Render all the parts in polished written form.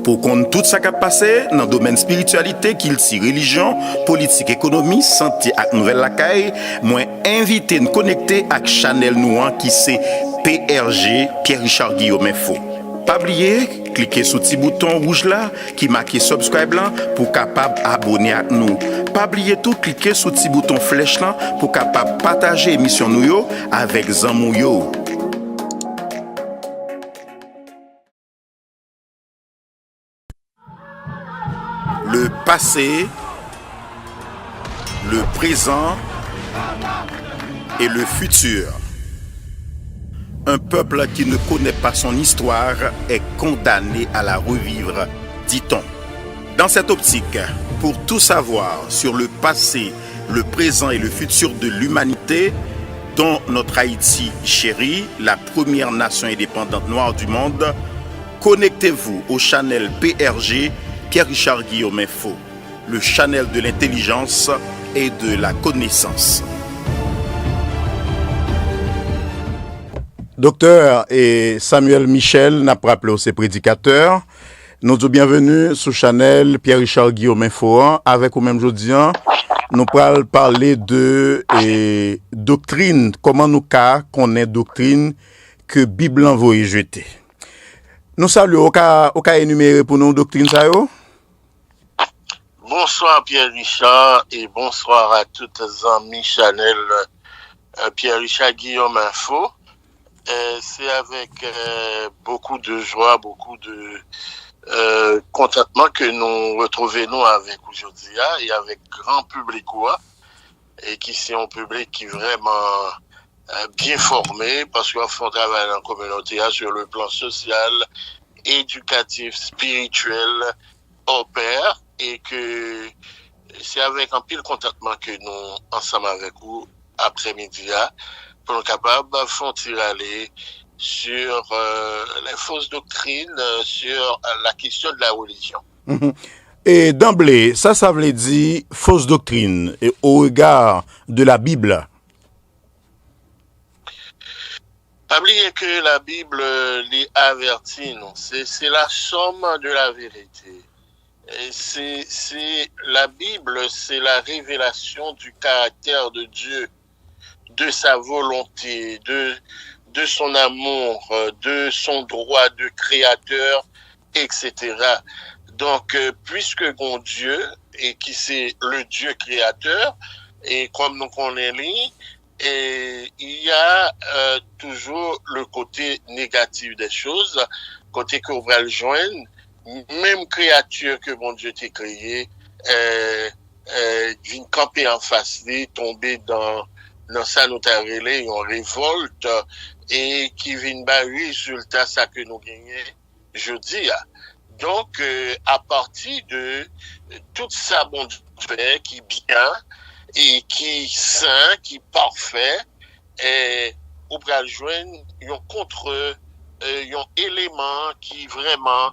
Pour qu'on tout ça qui a passé dans le domaine spiritualité, qu'il si religion, politique, économie, santé et nouvelle lacaille, moi invité nous connecter avec Chanel Nouan qui c'est PRG Pierre-Richard Guillaume Info. Pas oublier, cliquez sur le petit bouton rouge là qui marque subscribe là pour capable abonner à nous. Pas oublier tout, cliquez sur le petit bouton flèche là pour capable partager l'émission nous yo avec Zamou yo. Le passé, le présent et le futur. Un peuple qui ne connaît pas son histoire est condamné à la revivre, dit-on. Dans cette optique, pour tout savoir sur le passé, le présent et le futur de l'humanité, dont notre Haïti chérie, la première nation indépendante noire du monde, connectez-vous au channel PRG Pierre-Richard Guillaume Info, le channel de l'intelligence et de la connaissance. Docteur et Samuel Michel n'a pas rappelé ses prédicateurs. Nous sommes bienvenus sur Chanel Pierre-Richard Guillaume Info avec au même jeudi. Nous allons parler de doctrine, comment nous connaissons doctrine que Bible envoie jeter. Nous saluons, au cas énuméré pour nous doctrine ça yo. Bonsoir Pierre-Richard et bonsoir à toutes les amis Chanel Pierre-Richard Guillaume Info. C'est avec beaucoup de joie, beaucoup de contentement que nous retrouvons avec aujourd'hui et avec grand public et qui c'est un public qui est vraiment bien formé parce qu'on fait un travail en communauté sur le plan social, éducatif, spirituel, opère et que c'est avec un pile contentement que nous ensemble avec vous après-midi pour être capable de faire aller sur les fausses doctrines, sur la question de la religion. Et d'emblée, ça veut dire fausse doctrine et au regard de la Bible. Pas oublier que la Bible les avertit, non, c'est la somme de la vérité. Et c'est la Bible, c'est la révélation du caractère de Dieu, de sa volonté, de son amour, de son droit de créateur, etc. Donc, puisque mon Dieu, et qui c'est le Dieu créateur, et comme nous connaissons, et il y a toujours le côté négatif des choses, côté qu'on va le joindre, même créature que mon Dieu t'a créée, vient camper en face, tomber dans ça nous t'a relé, on révolte, et qui vient bas résultat ça que nous gagnons jeudi. Donc, à partir de tout ça, bon Dieu qui est bien, et qui est saint, qui est parfait, et on va joindre un élément qui vraiment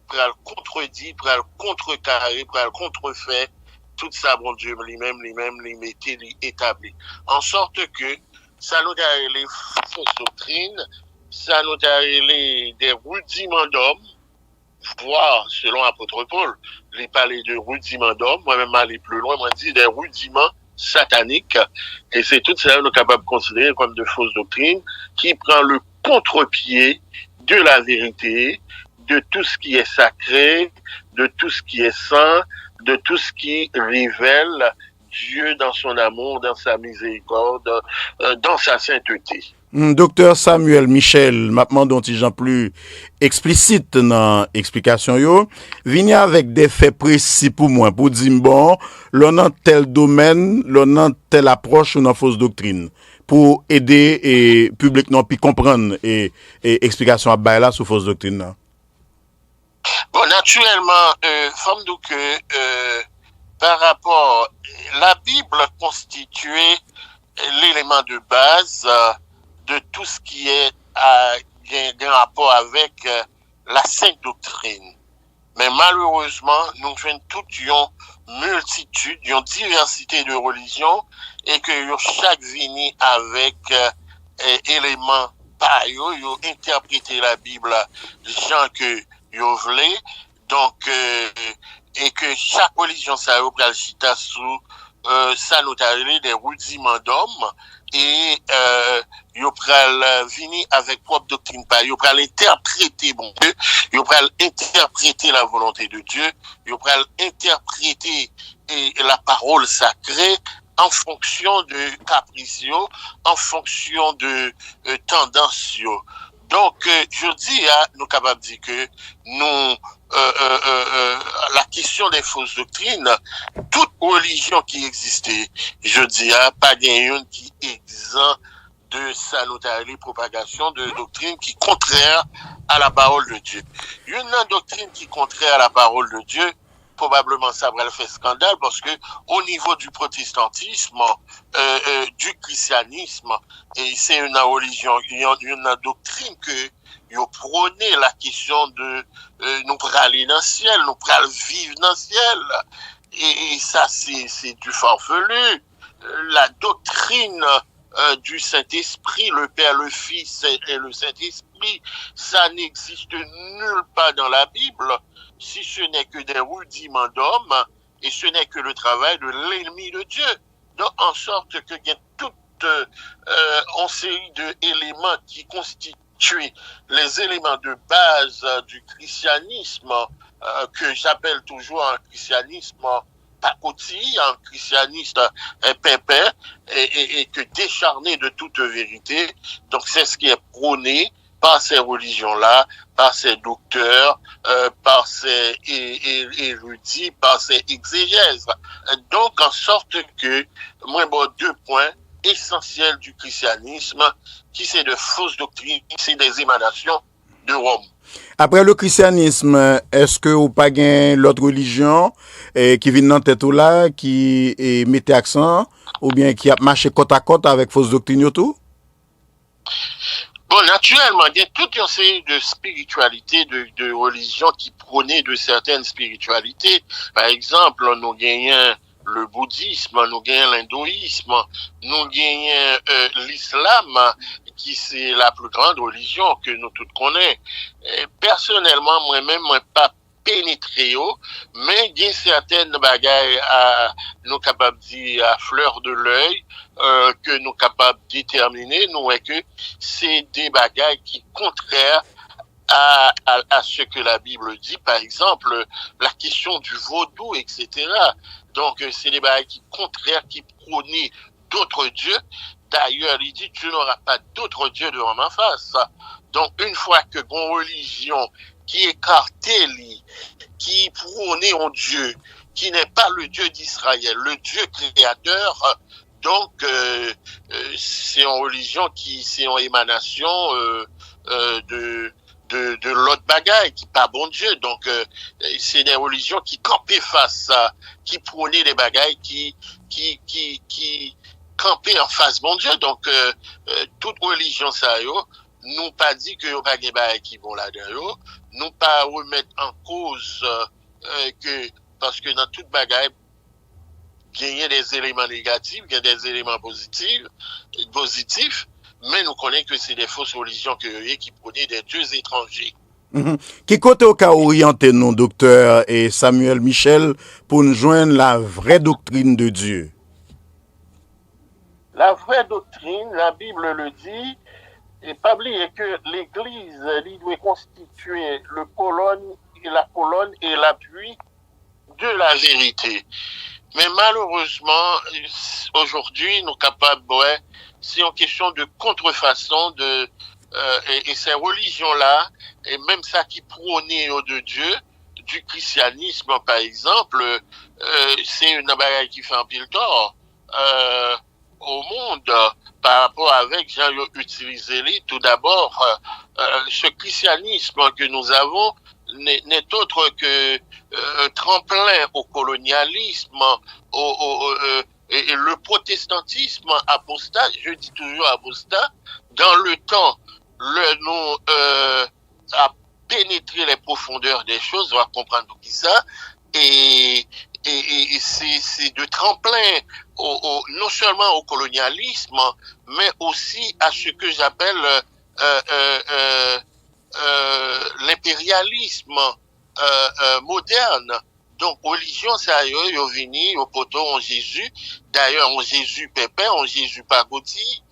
pour le contredit, pour le contrecarrer, pour le contrefait, tout ça, bon Dieu, lui-même, lui mettait, lui établi. En sorte que, ça nous a les fausses doctrines, ça nous a les des rudiments d'hommes, voire, selon l'apôtre Paul, les parler de rudiments d'hommes, moi-même aller plus loin, moi dit des rudiments sataniques, et c'est tout ça nous sommes capables de considérer comme de fausses doctrines, qui prend le contre-pied de la vérité, de tout ce qui est sacré, de tout ce qui est saint, de tout ce qui révèle Dieu dans son amour, dans sa miséricorde, dans sa sainteté. Docteur Samuel Michel, maintenant dont il est plus explicite dans l'explication yo, venir avec des faits précis pour moi, pour dire bon, l'on a tel domaine, l'on a telle approche ou une fausse doctrine, pour aider et public non puis comprendre et explication à bailler là sur fausse doctrine là. Bon, naturellement, femme donc par rapport, la Bible constituait l'élément de base de tout ce qui est un rapport avec la sainte doctrine. Mais malheureusement, nous avons toute une multitude, une diversité de religions et que chaque vini avec éléments par yo interpréter la Bible, gens que yo vle. Donc, et que chaque religion, ça yo pral chita sous, ça nous a des rudiments d'hommes, et, yo pral vini avec propre doctrine, yo pral interpréter bon Dieu, yo pral interpréter la volonté de Dieu, yo pral interpréter la parole sacrée en fonction de capricieux, en fonction de tendancieux. Donc, je dis, nous capables de dire que nous, la question des fausses doctrines, toute religion qui existait, je dis, pas une qui est exempt de salutaire propagation de doctrines qui contraire à la parole de Dieu. Une doctrine qui est contraire à la parole de Dieu, probablement ça va faire scandale parce que au niveau du protestantisme, du christianisme, et c'est une religion, une doctrine que ils prôné la question de nous aller dans le ciel, nous pral vivre dans le ciel, et ça c'est du farfelu. La doctrine du Saint-Esprit, le Père, le Fils et le Saint-Esprit, ça n'existe nulle part dans la Bible, si ce n'est que des rudiments d'hommes, et ce n'est que le travail de l'ennemi de Dieu. Donc, en sorte que il y a toute une série d'éléments qui constituent les éléments de base du christianisme, que j'appelle toujours un christianisme pacotille, un christianisme pimpin, et que décharné de toute vérité. Donc c'est ce qui est prôné par ces religions-là, par ces docteurs, par ces érudits, par ces exégèses. Donc en sorte que, moi, bon, 2 points essentiels du christianisme, qui c'est de fausses doctrines, c'est des émanations de Rome. Après le christianisme, est-ce que ou pas gain l'autre religion qui vient dans tête là, qui mettait accent, ou bien qui a marché côte à côte avec fausses doctrines tout? Bon, naturellement, il y a toute une série de spiritualités, de religions qui prônaient de certaines spiritualités. Par exemple, nous gagnons le bouddhisme, nous gagnons l'hindouisme, nous gagnons l'islam, qui c'est la plus grande religion que nous tous connaissons. Personnellement, moi-même, moi pas pénétré, mais il y a certaines bagailles à nous capables de dire à fleur de l'œil, que nous capables de déterminer, nous est que c'est des bagailles qui contraires à ce que la Bible dit, par exemple, la question du vaudou, etc. Donc, c'est des bagailles qui contraires, qui prônent d'autres dieux. D'ailleurs, il dit, tu n'auras pas d'autres dieux devant ma face. Donc, une fois que une religion qui écartait, qui prônait un Dieu, qui n'est pas le Dieu d'Israël, le Dieu créateur, donc, c'est une religion c'est une émanation de l'autre bagaille, qui pas bon Dieu. Donc, c'est des religions qui campaient face à, qui prônaient des bagailles, qui camper en face bon Dieu. Donc toute religion ça nous pas dit que pas des bagages qui vont là-dedans, nous pas remettre en cause que parce que dans toute bagaille il y a des éléments négatifs, il y a des éléments positifs, mais nous connaissons que c'est des fausses religions qui prônent des dieux étrangers. Qui côté au cas orienté nous, docteur et Samuel Michel, pour nous joindre la vraie doctrine de Dieu? La vraie doctrine, la Bible le dit, et pas oublier que l'Église, elle doit constituer la colonne et l'appui de la vérité. Mais malheureusement, aujourd'hui, nous sommes capables, c'est une question de contrefaçon et ces religions-là, et même ça qui prônait de Dieu, du christianisme par exemple, c'est une bagaille qui fait un pile tort. Au monde, par rapport avec j'ai utilisé tout d'abord, ce christianisme que nous avons n'est autre que tremplin au colonialisme, et le protestantisme apostat, je dis toujours apostat, dans le temps, a pénétré les profondeurs des choses, on va comprendre tout ça, et c'est de tremplin non seulement au colonialisme, mais aussi à ce que j'appelle l'impérialisme moderne. Donc, religion, ça y est, venu au poteau en Jésus. D'ailleurs, en Jésus pépin, en Jésus pagoti,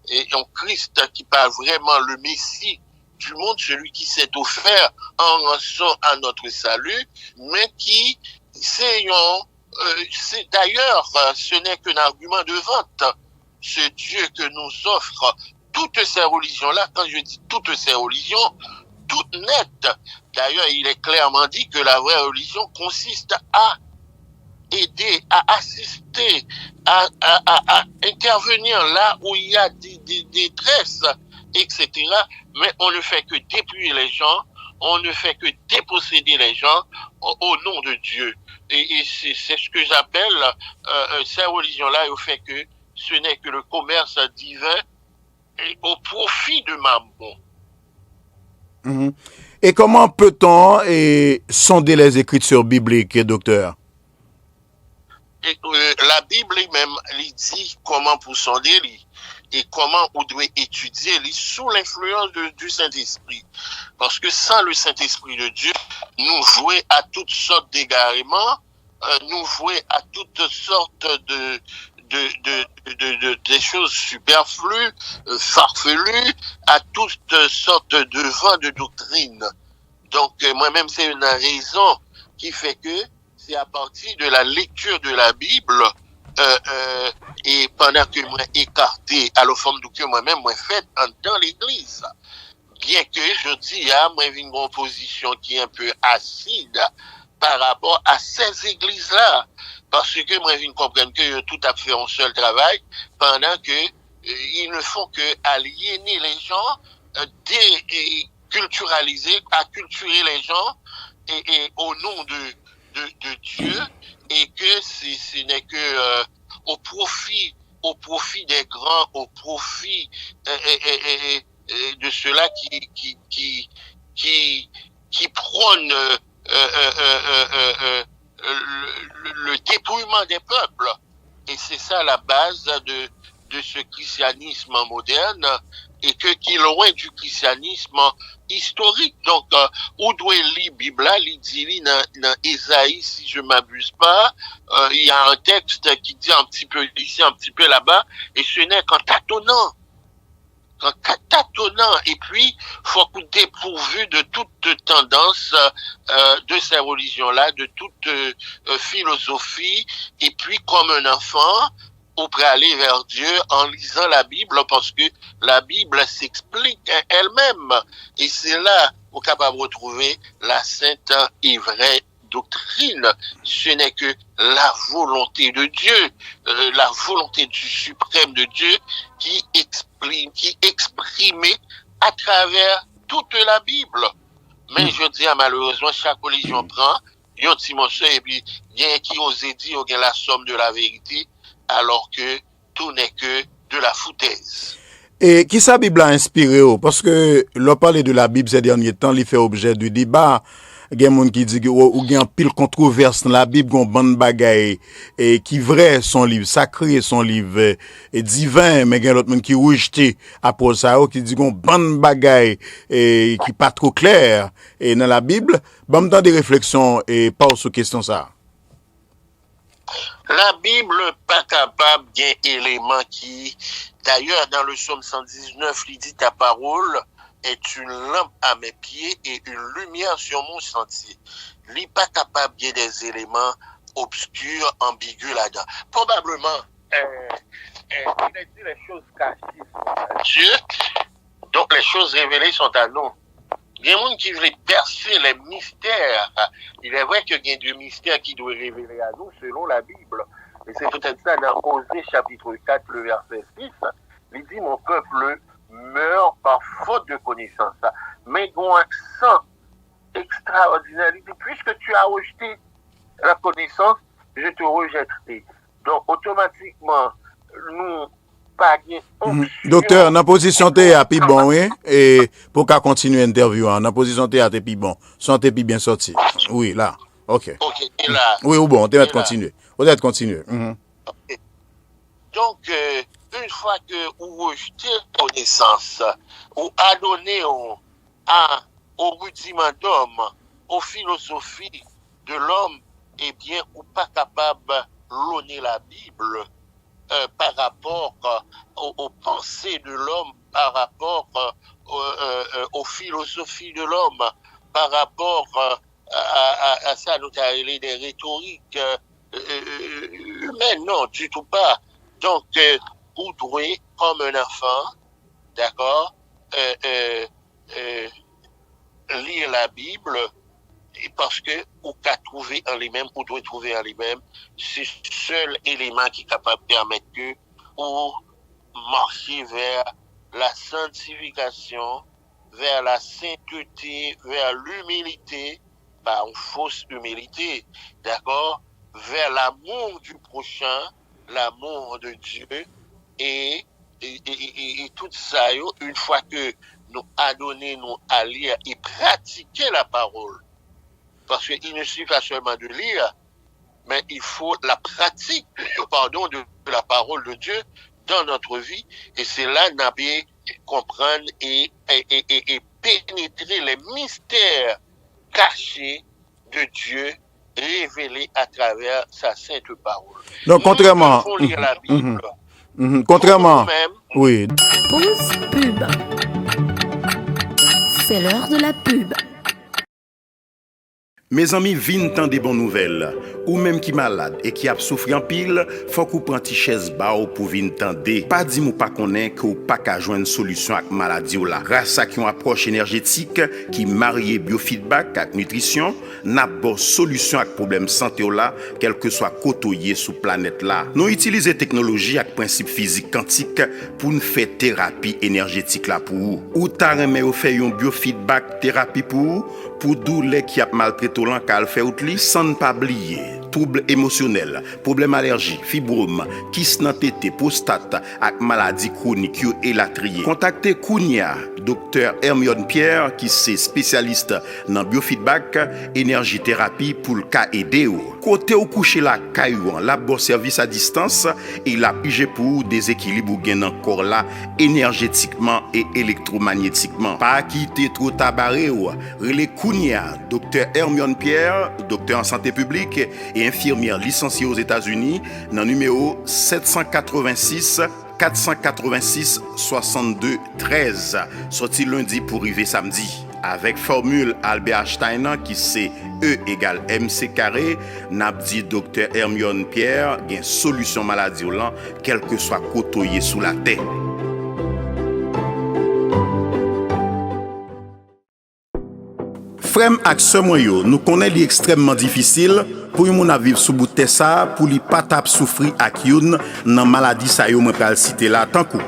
et en Christ qui parle vraiment le Messie du monde, celui qui s'est offert en rançon à notre salut, mais qui, c'est d'ailleurs, ce n'est qu'un argument de vente. Ce Dieu que nous offre toutes ces religions-là, quand je dis toutes ces religions, toutes nettes. D'ailleurs, il est clairement dit que la vraie religion consiste à aider, à assister, à intervenir là où il y a des détresses, etc. Mais on ne fait que dépouiller les gens, on ne fait que déposséder les gens au nom de Dieu. Et c'est ce que j'appelle ces religions-là, au fait que ce n'est que le commerce divin au profit de Mammon. Mm-hmm. Et comment peut-on sonder les écritures bibliques, docteur? Et, la Bible même lui dit comment pour sonder et comment on doit étudier sous l'influence du Saint-Esprit. Parce que sans le Saint-Esprit de Dieu, nous vouer à toutes sortes d'égarements, nous vouer à toutes sortes des choses superflues, farfelues, à toutes sortes de vents de doctrine. Donc, moi-même, c'est une raison qui fait que c'est à partir de la lecture de la Bible, et pendant que moi écarté à la forme que moi-même, moi fait dans l'église. Bien que je dis, moi, j'ai une position qui est un peu acide par rapport à ces églises-là. Parce que moi, je comprends que tout a fait un seul travail, pendant que ils ne font que aliéner les gens, déculturaliser, acculturer les gens, et au nom de Dieu, et que ce n'est que au profit des grands, au profit de ceux-là qui prônent le dépouillement des peuples. Et c'est ça la base de ce christianisme moderne, et qui est loin du christianisme historique. Donc, où doit lire Bible là, il dit dans Ésaïe, si je m'abuse pas, il y a un texte qui dit un petit peu ici, un petit peu là-bas, et ce n'est qu'en tâtonnant, et puis faut qu'on dépourvu de toute tendance de ces religions-là, de toute philosophie, et puis comme un enfant, on peut aller vers Dieu en lisant la Bible, parce que la Bible s'explique elle-même, et c'est là qu'on est capable de retrouver la sainte et vraie doctrine. Ce n'est que la volonté de Dieu, la volonté du suprême de Dieu qui est exprimée à travers toute la Bible. Mais je dis, malheureusement, chaque religion prend un petit morceau, et puis il y a qui ose dire qu'il y a la somme de la vérité, alors que tout n'est que de la foutaise. Et qui sa Bible a inspiré? Parce que l'on parle de la Bible ces derniers temps, il fait objet de débat. Il y a des gens qui disent qu'il y a un pile controverse dans la Bible, qu'on bonne bagaille, et qui vrai son livre sacré, son livre divin, mais il y a d'autres gens qui rejetent après ça, qui disent qu'on bonne bagaille, et qui pas trop clair, et dans la Bible, bon, me temps des réflexions, et pas sur question ça. La Bible pas capable d'un élément qui, d'ailleurs, dans le psaume 119, il dit ta parole est une lampe à mes pieds et une lumière sur mon sentier. Il n'est pas capable de des éléments obscurs, ambigus là-dedans. Probablement, il a dit les choses cachées sont à Dieu, donc les choses révélées sont à nous. Il y a des gens qui veulent percer les mystères. Il est vrai qu'il y a des mystères qui doivent révéler à nous selon la Bible. Et c'est peut-être ça dans Osée chapitre 4, le verset 6. Il dit, mon peuple meurt par faute de connaissance. Mais il y a un accent extraordinaire. Il dit, puisque tu as rejeté la connaissance, je te rejetterai. Donc, automatiquement, nous, pas bien. Docteur, dans position t'es à pi bon, oui, et pour qu'à continuer l'interview, dans position t'es à pi bon, son t'es bien sorti. Oui, là. OK. OK, et là. Oui, ou bon, t'es continuer. Vous êtes continuer. Okay. Donc, une fois que vous rejetez connaissance, ou adonnez à aux rudiments d'homme, aux philosophies de l'homme, eh bien, ou pas capable de l'onner la Bible par rapport aux pensées de l'homme, par rapport aux philosophies de l'homme, par rapport à ça, nous avons des rhétoriques humaines, non, du tout pas. Donc, vous devez, comme un enfant, d'accord, lire la Bible, parce que vous pouvez trouver en lui-même, vous devez trouver en lui-même, c'est le seul élément qui est capable de permettre que vous marchiez vers la sanctification, vers la sainteté, vers l'humilité, pas une fausse humilité, d'accord, vers l'amour du prochain, l'amour de Dieu, et tout ça, une fois que nous adonnons à lire et pratiquer la parole, parce qu'il ne suffit pas seulement de lire, mais il faut la pratique, de la parole de Dieu dans notre vie, et c'est là qu'on peut comprendre et pénétrer les mystères cachés de Dieu révélés à travers sa sainte parole. Donc, contrairement, nous devons lire la Bible. Contrairement, oui. Pause pub. C'est l'heure de la pub. Mes amis, vin tant des bonnes nouvelles. Ou même qui malade et qui a souffert en pile, faut qu'on prenne une chaise bao pour vin tande. Pas dit mou pas connaît que ou pas qu'à joindre solution avec maladie ou là. Grâce à une approche énergétique qui marie biofeedback avec nutrition, n'a bon solution avec problème santé ou là, quel que soit côtoyé sous planète là. Nous utilisons technologie avec principe physique quantique pour nous faire thérapie énergétique là pour vous. Ou ta remet ou fait un biofeedback thérapie pour douleur qui a maltraité l'an qu'elle fait outli sans ne pas oublier. Troubles émotionnels, problèmes allergiques, fibrome, kyste dans tété, prostate avec maladie chronique et la trier. Contactez Kounia, docteur Hermione Pierre qui est spécialiste dans biofeedback, énergie thérapie pour le cas aider. Côté ou coucher la caillou, la bon service à distance et la pige pour déséquilibre ou gain encore là énergétiquement et électromagnétiquement. Pas quitter trop tabaré ou relais Kounia, docteur Hermione Pierre, docteur en santé publique et infirmière licenciée aux États-Unis, dans numéro 786 486 62 13, sorti lundi pour arriver samedi. Avec formule Albert Einstein qui c'est E égale MC carré, n'a dit docteur Hermione Pierre, gain solution maladie ou lan, quel que soit côtoyé sous la terre. Frère ak sœur yo, nous connaissons l'extrêmement difficile pour yon vivre sous bout de ça pour li pas tap souffrir ak yon nan maladie sa yo mwen pral citer là tant kou.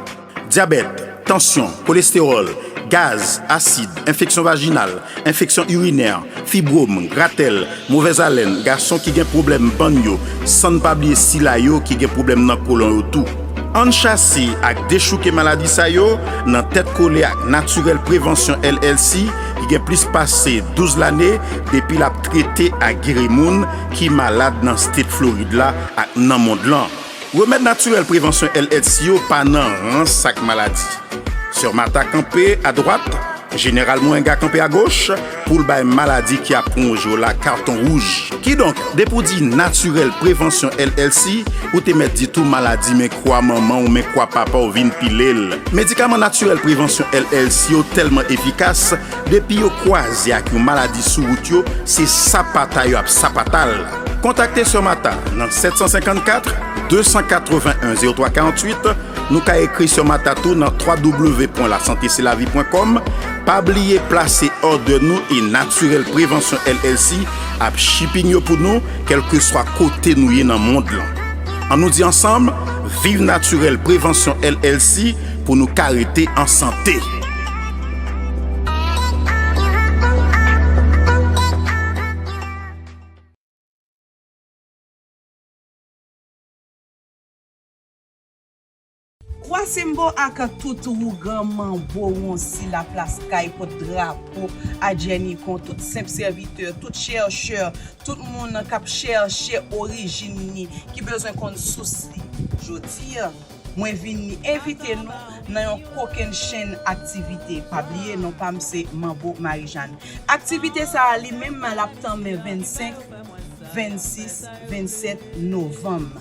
Diabète, tension, cholestérol, gaz, acide, infection vaginale, infection urinaire, fibrome, gratelle, mauvaise haleine, garçon qui gen problème banyo, sans pas oublier sila yo qui gen problème nan colon yo tout. En chassé ak déchouke maladie sa yo nan tête collée ak Naturel Prévention LLC qui a plus passé 12 l'année depuis la traité à Guérimoun qui malade dans state Floride là ak nan monde là. Remède Naturel Prévention LLC yo pas nan sac maladie. Sur Mata campé à droite, Général Mouenga campé à gauche pour le bail maladie qui a plongé la carton rouge. Qui donc dépouille Naturel Prévention LLC ou te mettre dit tout maladie mais quoi maman ou mais quoi papa ou vin pilel. Médicament Naturel Prévention LLC yo tellement efficace depuis yo croisé avec une maladie sous route c'est sapata yo ap sapatal. Contactez sur Mata dans 754 281 0348. Nous ka écrit sur Matatou dans www.lasantécelavie.com. Pas oublier placer hors de nous et Naturel Prévention LLC à shipping pour nous quel que soit côté nous dans le monde là. On nous dit ensemble vive Naturel Prévention LLC pour nous cariter en santé. Simbo ak tout rougan mambo on si la place kay pour drapeau à Jenny kon tout simple serviteur, tout chercheur, tout monde k'ap chercher origine ni qui besoin qu'on souci. Jodi Moi vini inviter nous dans une chaîne activité. Pas oublier non pas c'est Mambo Marie-Jeanne. Activité ça li même l'aptan 25, 26, 27 novembre.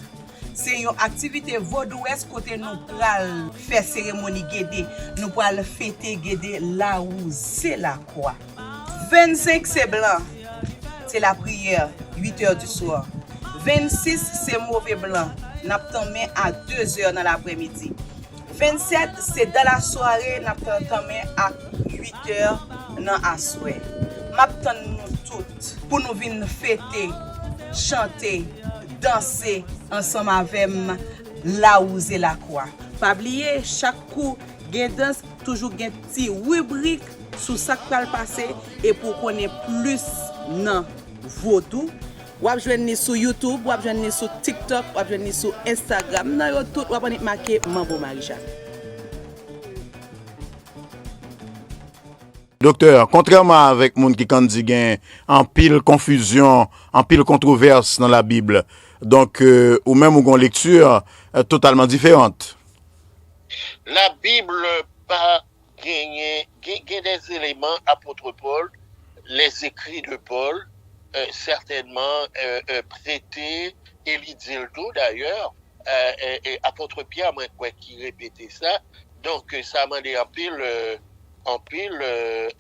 C'est une activité vaudouesque côté nous pral faire cérémonie guédé, nous pral fêter guédé là où c'est la croix. 25 c'est blanc. C'est la prière 8h du soir. 26 c'est mauvais blanc. N'attendons à 2h dans l'après-midi. 27 c'est dans la soirée, n'attendons à 8h dans la soirée. M'attendons nous toutes pour nous venir fêter, chanter, danser ensemble avec là où c'est la croix. Pas oublier chaque coup gain danse toujours gain petit rubrique sur ça qui va passer et pour connaître plus non vaudou. Ou joindre sur YouTube, ou joindre sur TikTok, ou joindre sur Instagram. Nan yo tout ou marqué Mambo Marie-Jeanne. Docteur, contrairement avec moun qui kan di gen en pile confusion, en pile controverse dans la Bible, donc ou même ou gon lecture totalement différente. La Bible pas gagné des éléments apôtre Paul, les écrits de Paul certainement prêtés et il dit le tout d'ailleurs apôtre Pierre moi quoi qui répétait ça, donc ça m'a dit en pile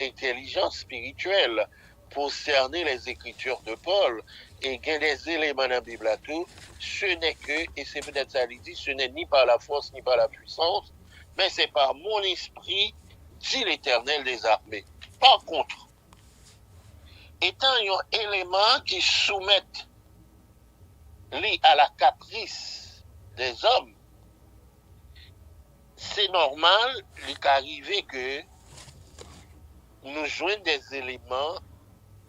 intelligence spirituelle pour cerner les écritures de Paul et il y a des éléments dans la Bible à tout, ce n'est que, et c'est peut-être ça qu'il dit, ce n'est ni par la force ni par la puissance, mais c'est par mon esprit, dit l'Éternel des armées. Par contre, étant un élément qui soumettent à la caprice des hommes, c'est normal, il est arrivé que nous joignons des éléments.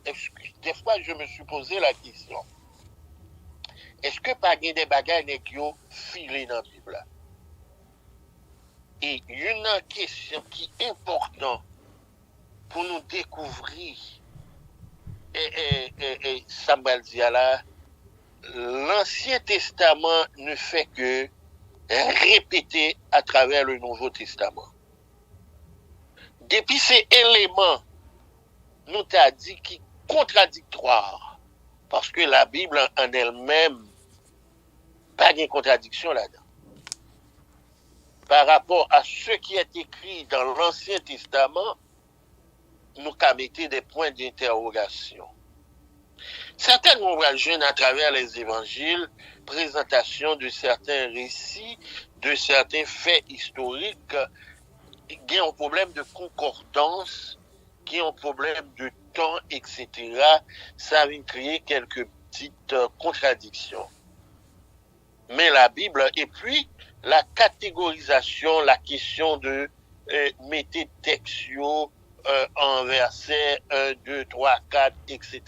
Des fois, je me suis posé la question. Est-ce que pas des bagages qui ont filé dans la Bible? Et une question qui est importante pour nous découvrir, et Samuel dit là, l'Ancien Testament ne fait que répéter à travers le Nouveau Testament. Depuis ces éléments, nous t'a dit qui contradictoire, parce que la Bible en elle-même, pas de contradiction là-dedans. Par rapport à ce qui est écrit dans l'Ancien Testament, nous mettons des points d'interrogation. Certainement, on va jouer à travers les évangiles, présentation de certains récits, de certains faits historiques, qui ont un problème de concordance, qui ont un problème de temps, etc. Ça vient créer quelques petites contradictions. Mais la Bible, et puis la catégorisation, la question de mettre textio en verset 1, 2, 3, 4, etc.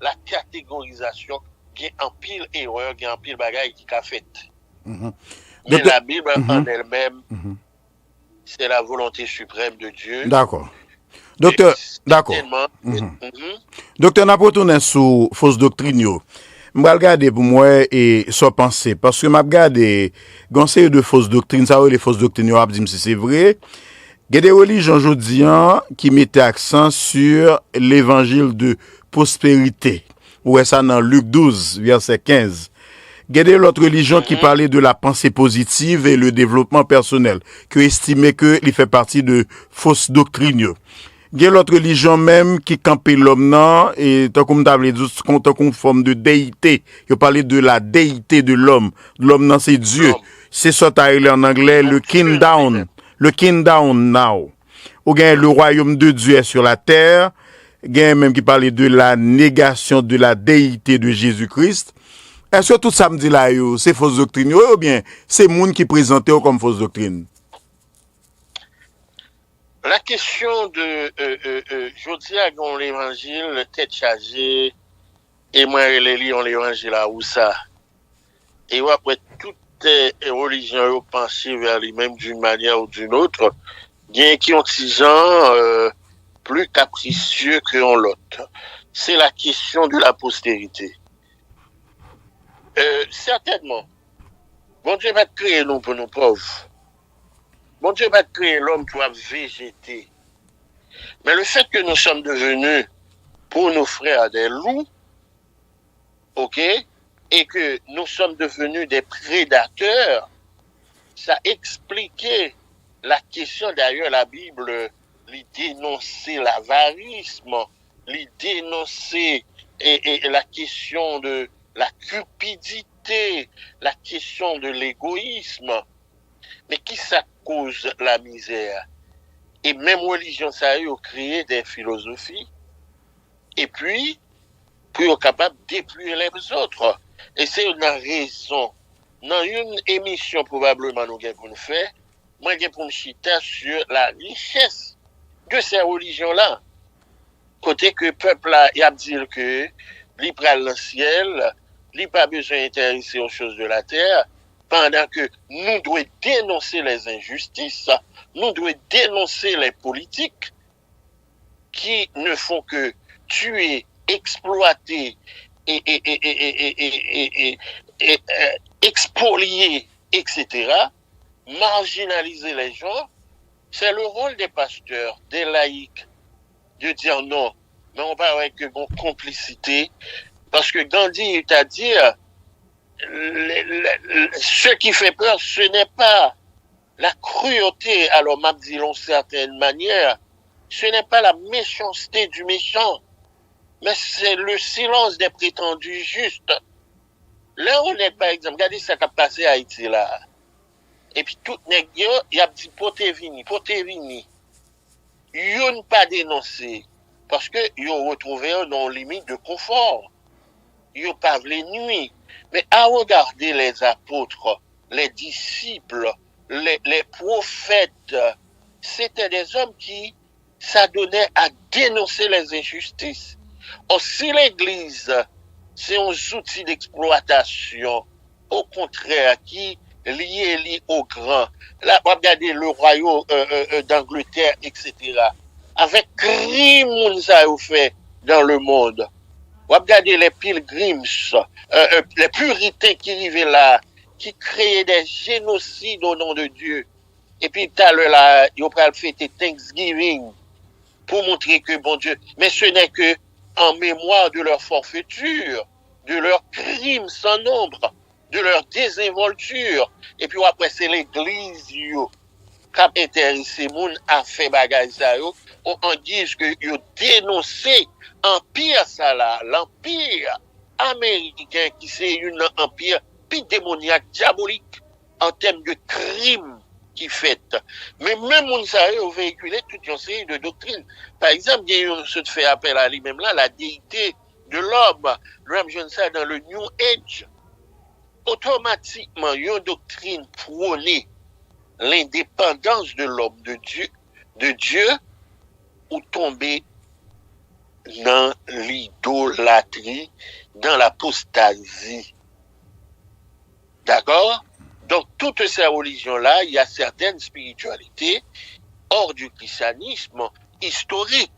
La catégorisation, qui est en pile erreur, qui est en pile bagaille qui a fait. Mais la Bible en elle-même, c'est la volonté suprême de Dieu. D'accord. Docteur, d'accord. Docteur, n'a pas retourné sur fausse doctrine yo. M'ba regarder pour moi et sans penser parce que m'a regarder conseil de fausse doctrine, ça les fausses doctrines yo a dit si c'est vrai. Il y a des religions aujourd'hui qui mettent accent sur l'évangile de prospérité. Ou est ça dans Luc 12 verset 15. Il y a d'autres religions qui parlaient de la pensée positive et le développement personnel, qui estimaient que il fait partie de fausses doctrines. Il y a l'autre religion même qui campait l'homme non et tant comme t'avais dit comme forme de déité. Il parlait de la déité de l'homme. L'homme non c'est Dieu. C'est ça en anglais le king down. Le king down now. Ou bien le royaume de Dieu est sur la terre. Il y a même qui parlait de la négation de la déité de Jésus-Christ. Est-ce que tout ça me dit là, c'est fausse doctrine ou bien c'est moun qui présentait comme fausse doctrine? La question de je dis à l'évangile, le tête chargée, et moi et les lions l'évangile à où ça. Et après toutes les religions ont pensé vers lui-même d'une manière ou d'une autre, bien qui ont des gens plus capricieux que l'autre. C'est la question de la postérité. Certainement, Bon Dieu va créer nous pour nous pauvres. Bon Dieu va créer l'homme pour végéter. Mais le fait que nous sommes devenus pour nos frères des loups, ok, et que nous sommes devenus des prédateurs, ça expliquait la question. D'ailleurs, la Bible lui dénonçait l'avarisme, lui dénonçait et la question de la cupidité, la question de l'égoïsme. Mais qui ça cause la misère? Et même religion, ça a eu créé des philosophies, et puis, pour être capable de dépluer les autres. Et c'est une raison. Dans une émission, probablement, nous avons pour nous faire, moi, j'ai pour me chiter sur la richesse de ces religions-là. Côté que le peuple là, il a dit que, il prend le ciel, il n'a pas besoin d'intéresser aux choses de la terre, pendant que nous devons dénoncer les injustices, nous devons dénoncer les politiques qui ne font que tuer, exploiter et expolier, etc., marginaliser les gens. C'est le rôle des pasteurs, des laïcs, de dire non, mais on va avec une complicité, parce que Gandhi t'a dit, ce qui fait peur, ce n'est pas la cruauté, alors m'a dit d'une certaine manière, ce n'est pas la méchanceté du méchant, mais c'est le silence des prétendus justes. Là, on est, par exemple, regardez ce qui a passé à Haïti, là. Et puis, tout nèg yo, y a dit, pote vini. Yon pas dénoncé. Parce que yon retrouvé dans limite de confort. Yon pas vle nuit. Mais à regarder les apôtres, les disciples, les prophètes, c'était des hommes qui s'adonnaient à dénoncer les injustices. Aussi l'église, c'est un outil d'exploitation, au contraire, qui lié au grand. Là, on va regarder le royaume d'Angleterre, etc. Avec crime, on ça a fait dans le monde. On va regarder les pilgrims, les puritains qui arrivaient là, qui créaient des génocides au nom de Dieu. Et puis, tout à l'heure, là, ils ont fêté Thanksgiving pour montrer que, bon Dieu, mais ce n'est que en mémoire de leur forfaiture, de leurs crimes sans nombre, de leur désinvolture. Et puis après, c'est l'église qui a intéressé moun à faire bagay ça yo, en guise que yo dénoncé empire ça là, l'empire américain qui c'est un empire puis démoniaque, diabolique en termes de crimes qui fait. Mais même moun ça yo véhiculé toute une série de doctrines. Par exemple, il y a se fait appel à lui-même là, la déité de l'homme. L'homme jeune ça dans le New Age. Automatiquement, il y a une doctrine prônée l'indépendance de l'homme de Dieu, ou tomber dans l'idolâtrie, dans l'apostasie. D'accord? Donc, toutes ces religions-là, il y a certaines spiritualités hors du christianisme historique.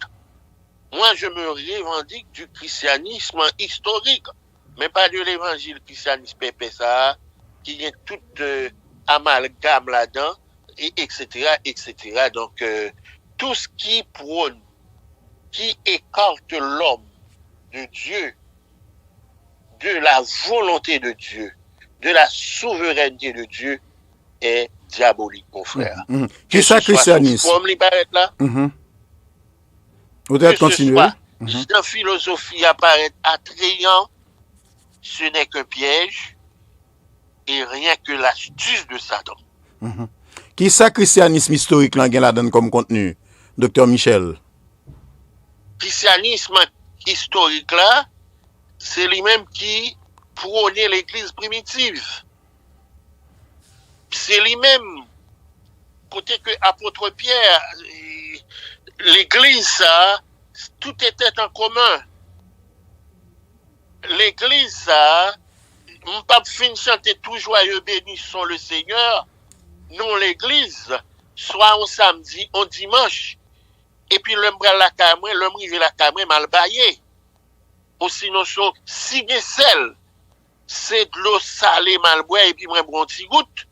Moi, je me revendique du christianisme historique, mais pas de l'évangile christianisme pépé ça, qui est tout amalgame là-dedans, etc., etc. Donc, tout ce qui prône, qui écarte l'homme de Dieu, de la volonté de Dieu, de la souveraineté de Dieu, est diabolique, mon frère. Qui est ça, christianisme? Vous devez continuer. La philosophie apparaît attrayant, ce n'est qu'un piège et rien que l'astuce de Satan. Qui ça christianisme historique là la donne comme contenu, Dr Michel? Christianisme historique là, c'est lui-même qui prônait l'église primitive. C'est lui-même, côté que apôtre Pierre, l'église ça, tout était en commun. L'église ça, m'pas fin chanter tout joyeux bénissons le Seigneur. Non, l'église, soit un samedi, un dimanche, et puis l'homme la camre, l'homme rive la camre mal baillé. Ou sinon, si sel, c'est de l'eau salée mal boire et puis moi bon petit goutte.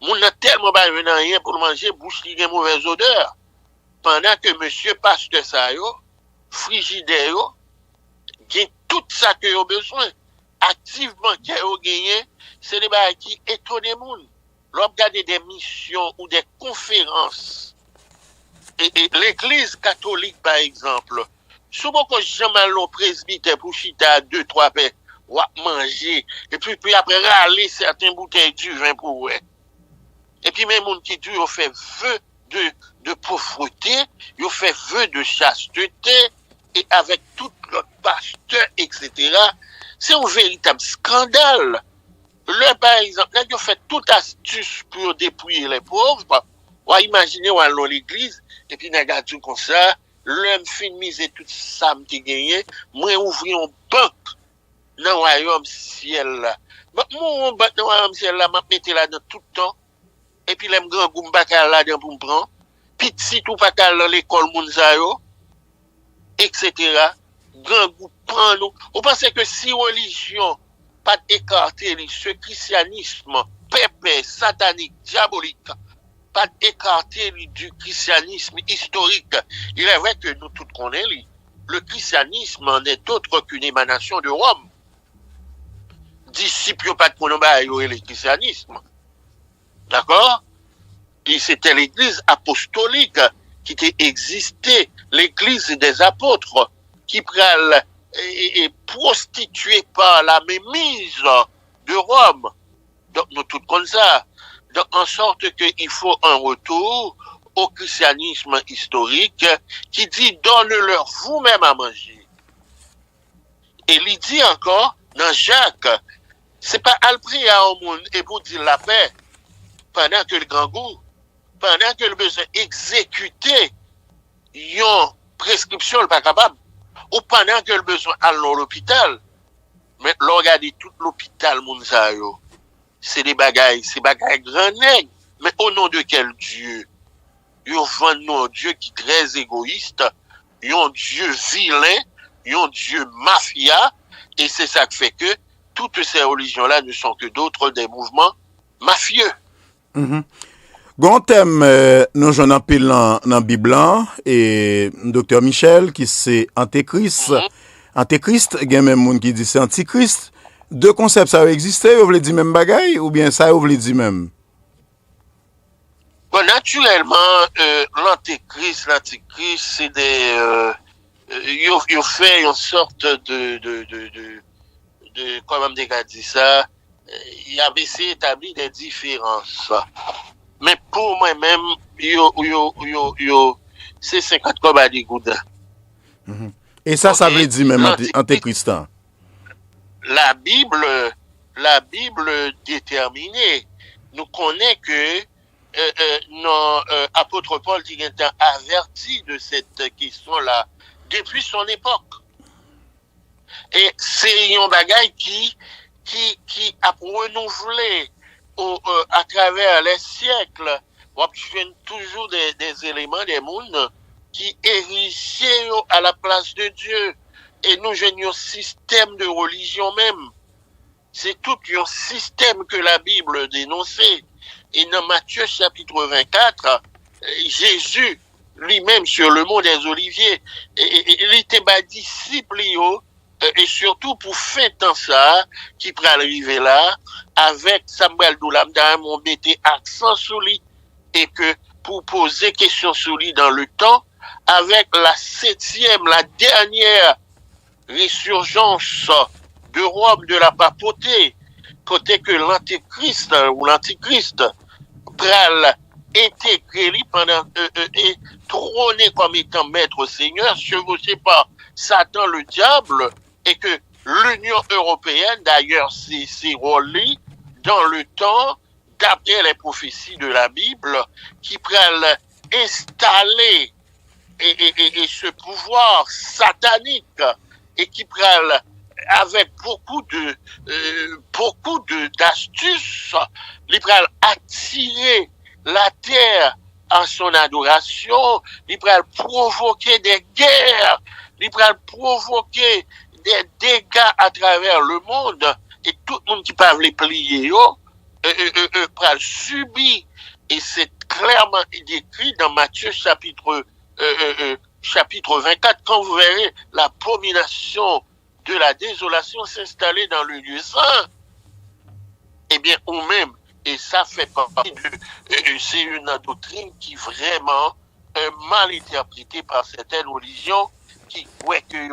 Moun n'a tellement pas rien pour manger, bouche qui a mauvaise odeur. Pendant que monsieur pasteur ça yo, frigidaire yo, gagne tout ça que yo besoin. Activement qu'il yo gagné, c'est des bagages qui étonnent moun. L'on regarde des missions ou des conférences. Et l'église catholique par exemple, souvent quand jamais l'on presbytère pour chita 2-3 paix, ou manger et puis après râler certaines bouteilles du vin pour eux. Et puis même moun qui dit yo fait vœu de pauvreté, yo fait vœu de chasteté et avec tout l'autre pasteur etc. C'est un véritable scandale. Là par exemple, là yo fait toute astuce pour dépouiller les pauvres. Ou imaginez ou allons l'église et puis n'a tout comme ça, l'homme fin miser tout ça m'te gagné, moi ouvrir un banque dans le royaume ciel là. Mon banque dans le royaume ciel là, m'a mettre là dans tout le temps. Et puis, les grands goûts m'baka là dedans pour me prendre. Petit tout pas dans l'école Mounzayo, etc. Grand goût prend nous. Vous pensez que si religion pas écarté ce christianisme pépé, satanique, diabolique, pas écarté du christianisme historique, il est vrai que nous tous connaissons, le christianisme n'est autre qu'une émanation de Rome. Disciples pas de connaître le christianisme. D'accord? Et c'était l'église apostolique qui existait, l'église des apôtres, qui pral et prostituée par la mémise de Rome. Donc, nous tout comme ça. Donc, en sorte qu'il faut un retour au christianisme historique qui dit donne-leur vous-même à manger. Et il dit encore, dans Jacques, c'est pas al prier au monde et pour dire la paix, pendant que le grand goût, pendant que le besoin exécuter une prescription n'est pas capable, ou pendant que le besoin aller à l'hôpital, mais regardez tout l'hôpital, Mounzayo, c'est des bagailles grand nègre, mais au nom de quel Dieu? Ils vendent un Dieu qui est très égoïste, un Dieu vilain, un Dieu mafia, et c'est ça qui fait que toutes ces religions-là ne sont que d'autres des mouvements mafieux. Gon thème nous j'en en pile dans la Bible et docteur Michel qui c'est antéchrist. Antéchrist, il y a même monde qui dit c'est antichrist. Deux concepts ça existé, vous voulez dire même bagaille ou bien ça vous voulez dire même? Bon, naturellement l'antéchrist c'est des ils fait une sorte de comment on dit ça, il avait essayé d'établir des différences. Mais pour moi-même, c'est 50 comme à des goudins. Et ça veut dire même antéchrist. La Bible déterminée, nous connaît que non apôtre Paul qui est averti de cette question-là depuis son époque. Et c'est un bagage qui a renouvelé à travers les siècles. On toujours des éléments des mondes qui érigeaient à la place de Dieu. Et nous, j'ai un système de religion même. C'est tout un système que la Bible dénonçait. Et dans Matthieu chapitre 24, Jésus lui-même sur le mont des Oliviers, il était disciple et surtout pour faire tant ça, qui peut arriver là, avec Samuel Doulamda, on mettait accent sur lui, et que pour poser question sur lui dans le temps, avec la dernière résurgence de Rome de la papauté, côté que l'antéchrist ou l'antichrist pral intégrer lui pendant et trôner comme étant maître seigneur, chevauché par Satan le diable, et que l'Union européenne, d'ailleurs, c'est rôlé dans le temps, d'après les prophéties de la Bible, qui pral installer et ce pouvoir satanique, et qui pral avec beaucoup d'astuces, il pral attirer la terre en son adoration, il pral provoquer des guerres, il pral provoquer des dégâts à travers le monde, et tout le monde qui peut les plier, yo, pral subi, et c'est clairement décrit dans Matthieu chapitre 24, quand vous verrez l'abomination de la désolation s'installer dans le lieu saint, eh bien, ou même, et ça fait partie c'est une doctrine qui vraiment mal interprétée par certaines religions qui croient que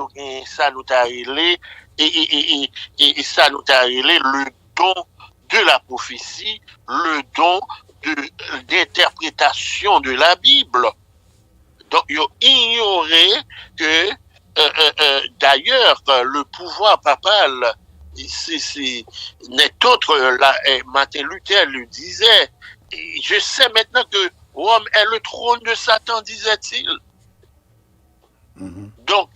ça nous a relé et ça nous a relé le don de la prophétie, le don d'interprétation de la Bible. Donc, ils ont ignoré que d'ailleurs le pouvoir papal n'est autre, Martin Luther le disait, et je sais maintenant que Rome est le trône de Satan, disait-il. Donc,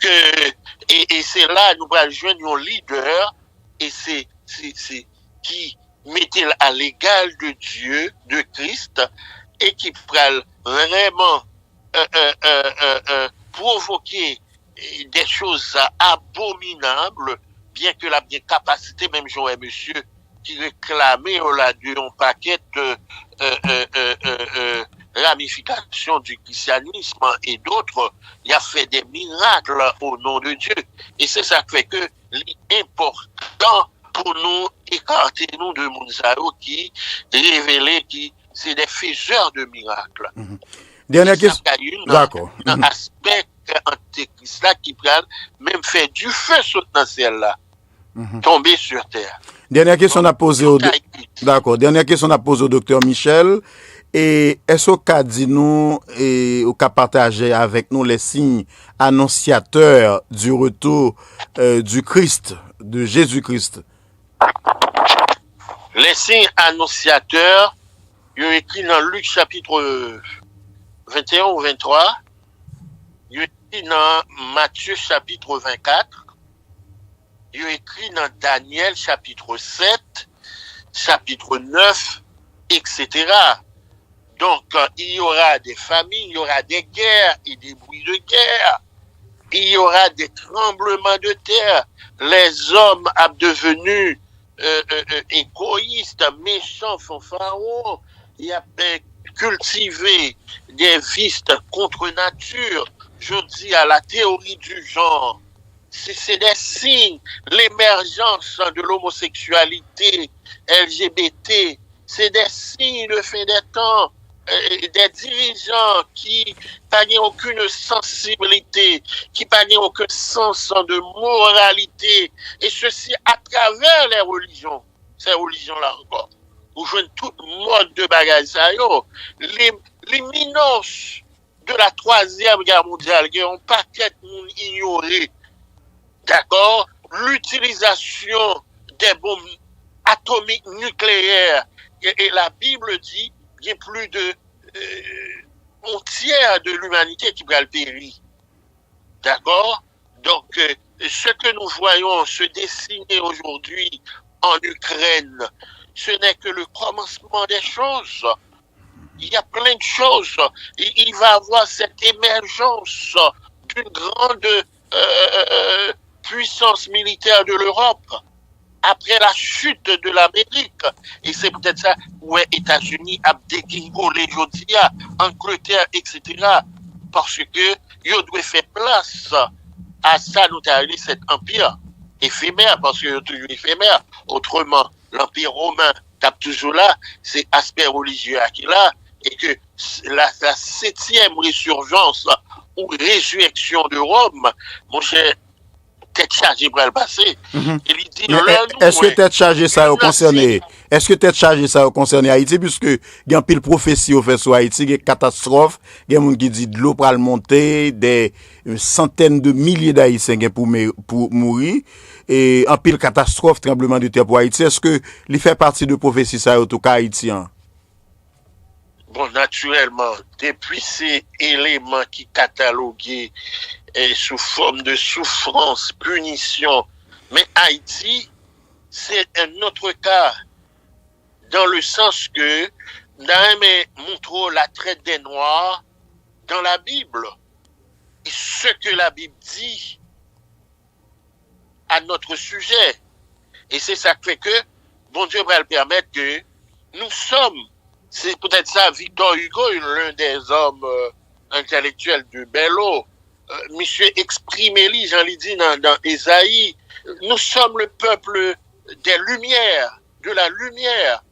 et c'est là, nous allons joindre un leader, et c'est qui mettait à l'égal de Dieu, de Christ, et qui pourrait vraiment provoquer des choses abominables, bien que la bien capacité, même j'aurais monsieur qui réclamait là un paquet de ramifications du christianisme et d'autres, il a fait des miracles au nom de Dieu. Et c'est ça qui fait que l'important pour nous écarter nous de Mounzao qui révélait qui c'est des faiseurs de miracles. Dernière question. D'accord. Un aspect antéchrist là qui peut même faire du feu sur le ciel là. Tomber sur terre. Dernière question à poser au D'accord. Dernière question à poser au docteur Michel. Et est-ce qu'a dit nous et au cas partager avec nous les signes annonciateurs du retour du Christ, de Jésus-Christ? Les signes annonciateurs, il y a écrit dans Luc chapitre 21 ou 23, il y a écrit dans Matthieu chapitre 24, il y a écrit dans Daniel chapitre 7, chapitre 9, etc. Donc, il y aura des famines, il y aura des guerres et des bruits de guerre. Il y aura des tremblements de terre. Les hommes sont devenus égoïstes, méchants, fanfarons. Il y a cultivé des vices contre nature. Je dis à la théorie du genre. C'est des signes. L'émergence de l'homosexualité LGBT, c'est des signes de fin des temps. Des dirigeants qui n'ont aucune sensibilité, qui n'ont aucun sens de moralité, et ceci à travers les religions, ces religions-là encore. Vous jouez tout mode de bagages, l'imminence de la Troisième Guerre mondiale, qui ont pas qu'être ignoré, d'accord, l'utilisation des bombes atomiques nucléaires, et la Bible dit, il y a plus de un tiers de l'humanité qui va le périr. D'accord? Donc, ce que nous voyons se dessiner aujourd'hui en Ukraine, ce n'est que le commencement des choses. Il y a plein de choses. Il va y avoir cette émergence d'une grande puissance militaire de l'Europe. Après la chute de l'Amérique, et c'est peut-être ça où les États-Unis ont dégringolé aujourd'hui, Angleterre, etc. Parce que ils doivent faire place à ça, nous avons cet empire éphémère, parce que c'est toujours éphémère. Autrement, l'empire romain tape toujours là, c'est aspect religieux qui est là, et que la 7e résurgence ou résurrection de Rome, mon cher, tête chargée pour le passé. Est-ce que tête chargée ça a concerné? Est-ce que tête chargée ça a concerné Haïti, puisque il y a pile prophétie au fait sur Haïti, il y a catastrophe, il y a monde qui dit de l'eau pral monter, des centaines de milliers d'Haïtiens pour mourir, et en pile catastrophe, tremblement de terre pour Haïti. Est-ce que il fait partie de prophétie ça au tout cas haïtien? Bon, naturellement, depuis ces éléments qui catalogués sous forme de souffrance, punition. Mais Haïti, c'est un autre cas, dans le sens que nous montrons la traite des Noirs dans la Bible. Et ce que la Bible dit à notre sujet. Et c'est ça qui fait que, bon Dieu va le permettre que nous sommes, c'est peut-être ça, Victor Hugo, l'un des hommes intellectuels du Bello, monsieur exprimez-lui, j'en l'ai dit dans Ésaïe, nous sommes le peuple des lumières, de la lumière,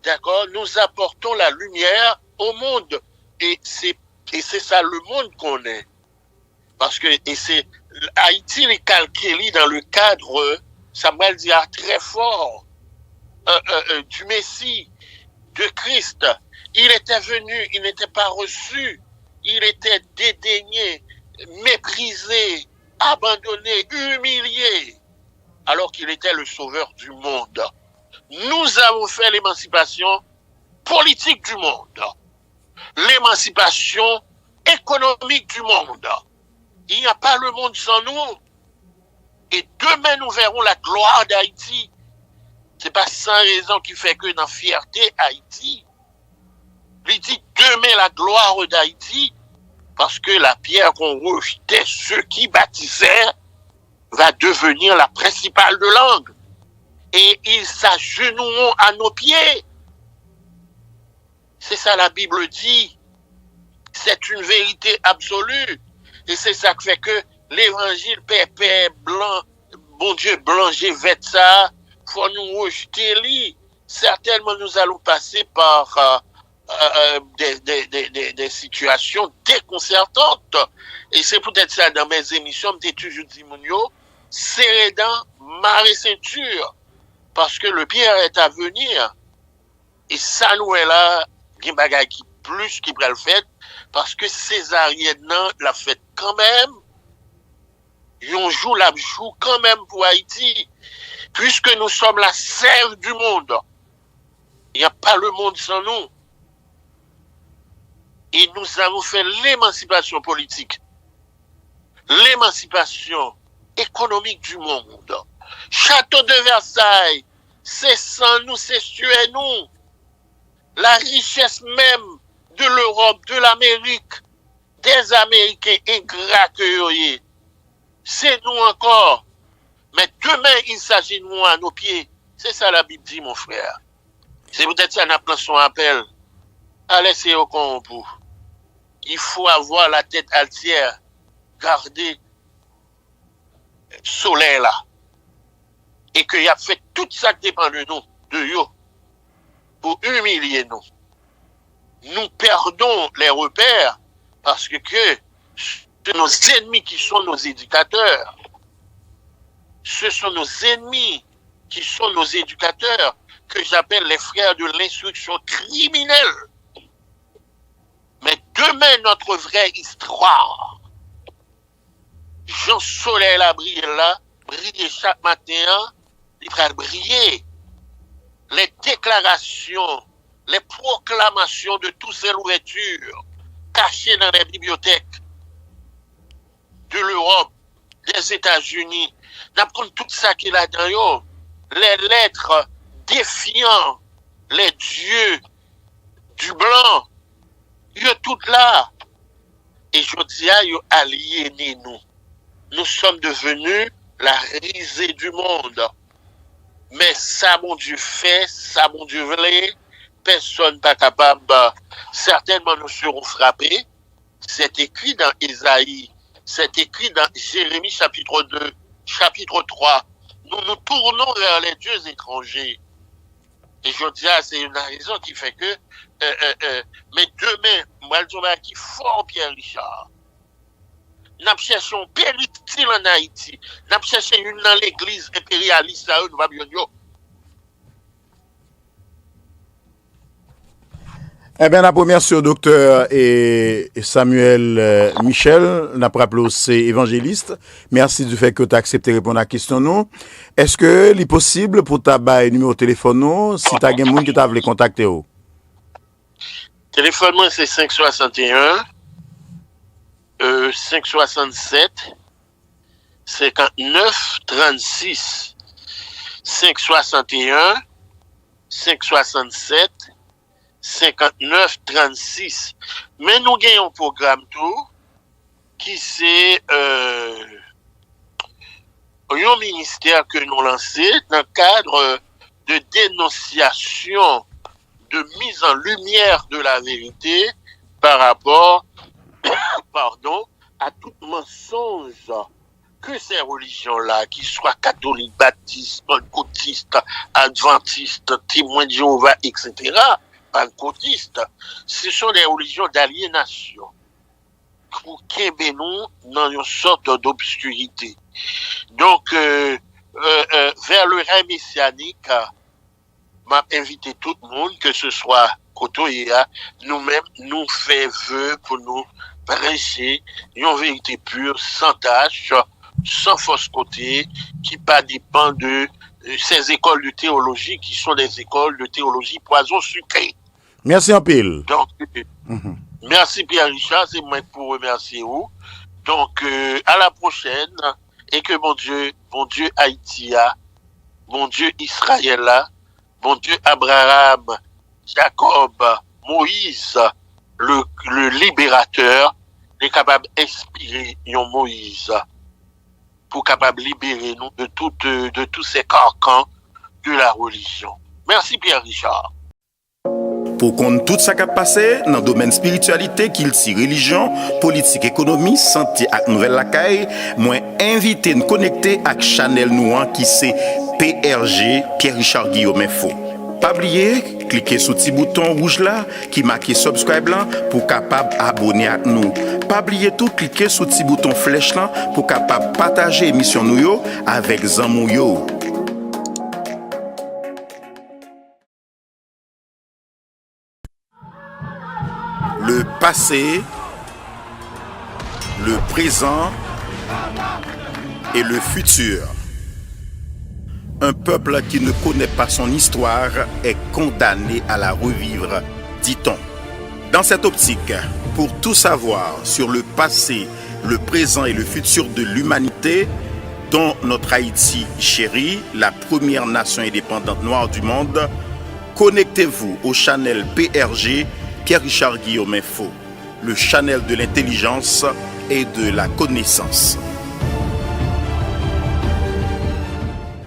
d'accord? Nous apportons la lumière au monde, et c'est ça le monde qu'on est. Parce que, et c'est, Haïti est calqué dans le cadre, Samuel dit très fort, du Messie, de Christ. Il était venu, il n'était pas reçu, il était dédaigné, méprisé, abandonné, humilié, alors qu'il était le sauveur du monde. Nous avons fait l'émancipation politique du monde, l'émancipation économique du monde. Il n'y a pas le monde sans nous. Et demain, nous verrons la gloire d'Haïti. C'est pas sans raison qui fait que dans fierté Haïti, il dit demain la gloire d'Haïti, parce que la pierre qu'on rejetait, ceux qui bâtissaient, va devenir la principale de langue. Et ils s'agenoueront à nos pieds. C'est ça la Bible dit. C'est une vérité absolue. Et c'est ça qui fait que l'évangile pépé blanc, bon Dieu blanc, j'ai fait ça, faut nous rejeter lui. Certainement nous allons passer par des situations déconcertantes. Et c'est peut-être ça dans mes émissions, j'ai toujours dit mon yo, serrez dents, marrez ceinture, parce que le pire est à venir. Et ça nous est là, il y a des bagages qui plus qui pourraient le faire, parce que Césarienne l'a fait quand même. On joue la joue quand même pour Haïti, puisque nous sommes la sève du monde. Il n'y a pas le monde sans nous. Et nous avons fait l'émancipation politique, l'émancipation économique du monde. Château de Versailles, c'est sans nous, c'est sur nous. La richesse même de l'Europe, de l'Amérique, des Américains ingrats que c'est nous encore. Mais demain, il s'agit de nous à nos pieds. C'est ça la Bible dit, mon frère. C'est peut-être ça n'a pas son appel. Allez, c'est au combo. Il faut avoir la tête altière, garder le soleil là. Et qu'il a fait tout ça qui dépend de nous, de yo, pour humilier nous. Nous perdons les repères parce que c'est nos ennemis qui sont nos éducateurs. Ce sont nos ennemis qui sont nos éducateurs, que j'appelle les frères de l'instruction criminelle. Mais demain, notre vraie histoire, Jean Soleil a brillé là, briller chaque matin, il va briller. Les déclarations, les proclamations de toutes ces ouvertures cachées dans les bibliothèques de l'Europe, des États-Unis, d'apprendre tout ça qu'il a dans eux, les lettres défiant les dieux du blanc, ils sont toutes là. Et je dis à eux, aliénez nous. Nous sommes devenus la risée du monde. Mais ça, mon Dieu fait, ça, mon Dieu voulait, personne n'est pas capable. Certainement, nous serons frappés. C'est écrit dans Ésaïe, c'est écrit dans Jérémie chapitre 2, chapitre 3. Nous nous tournons vers les dieux étrangers. Et je dis, c'est une raison qui fait que, mais demain, moi, je vais qui fort Pierre Richard. Nous cherchons un péril en Haïti. Nous cherchons une dans l'église impérialiste, là, nous va bien dire. Eh bien, la première sur docteur et Samuel Michel, n'a pas rappelé aussi évangéliste. Merci du fait que tu as accepté de répondre à la question. Non. Est-ce que c'est possible pour ta bail numéro de téléphone, non, si tu as quelqu'un qui t'a voulu contacter? Téléphone, moi, c'est 561 567 59 36. 561 567 59 36. Mais nous gagnons un programme tout qui c'est un ministère que nous lançons dans le cadre de dénonciation, de mise en lumière de la vérité par rapport, à tout mensonge que ces religions-là, qu'ils soient catholiques, baptistes, pentecôtistes, adventistes, témoins de Jéhovah, etc., pentecôtistes, ce sont des religions d'aliénation pour qu'il nous dans une sorte d'obscurité. Donc, vers le rêve messianique, m'a invité tout le monde, que ce soit Kotoya, nous-mêmes, nous fait vœu pour nous prêcher une vérité pure, sans tâche, sans fausse côté, qui pas dépend de ces écoles de théologie qui sont des écoles de théologie poison sucré. Merci en pile. Donc, merci Pierre-Richard, c'est moi pour remercier vous. Donc, à la prochaine, et que mon Dieu Haïti, mon Dieu Israël, mon Dieu Abraham, Jacob, Moïse, le libérateur, est capable d'inspirer Moïse pour capable libérer nous de tous ces carcans de la religion. Merci Pierre-Richard. Pour qu'on tout ça qui a passé dans le domaine spiritualité, qu'il s'y religion, politique, économie, santé et nouvelle lacaille, moi invité à nous connecter avec Chanel Nouan qui c'est PRG Pierre-Richard Guillaume Info. Pas oublier, cliquez sur le petit bouton rouge là qui marque subscribe là pour capable abonner à nous. Pas oublier tout, cliquez sur le petit bouton flèche là pour capable partager l'émission nous avec Zamou yo. Le passé, le présent et le futur. Un peuple qui ne connaît pas son histoire est condamné à la revivre, dit-on. Dans cette optique, pour tout savoir sur le passé, le présent et le futur de l'humanité, dont notre Haïti chérie, la première nation indépendante noire du monde, connectez-vous au channel PRG Pierre-Richard Guillaume Info, le channel de l'intelligence et de la connaissance.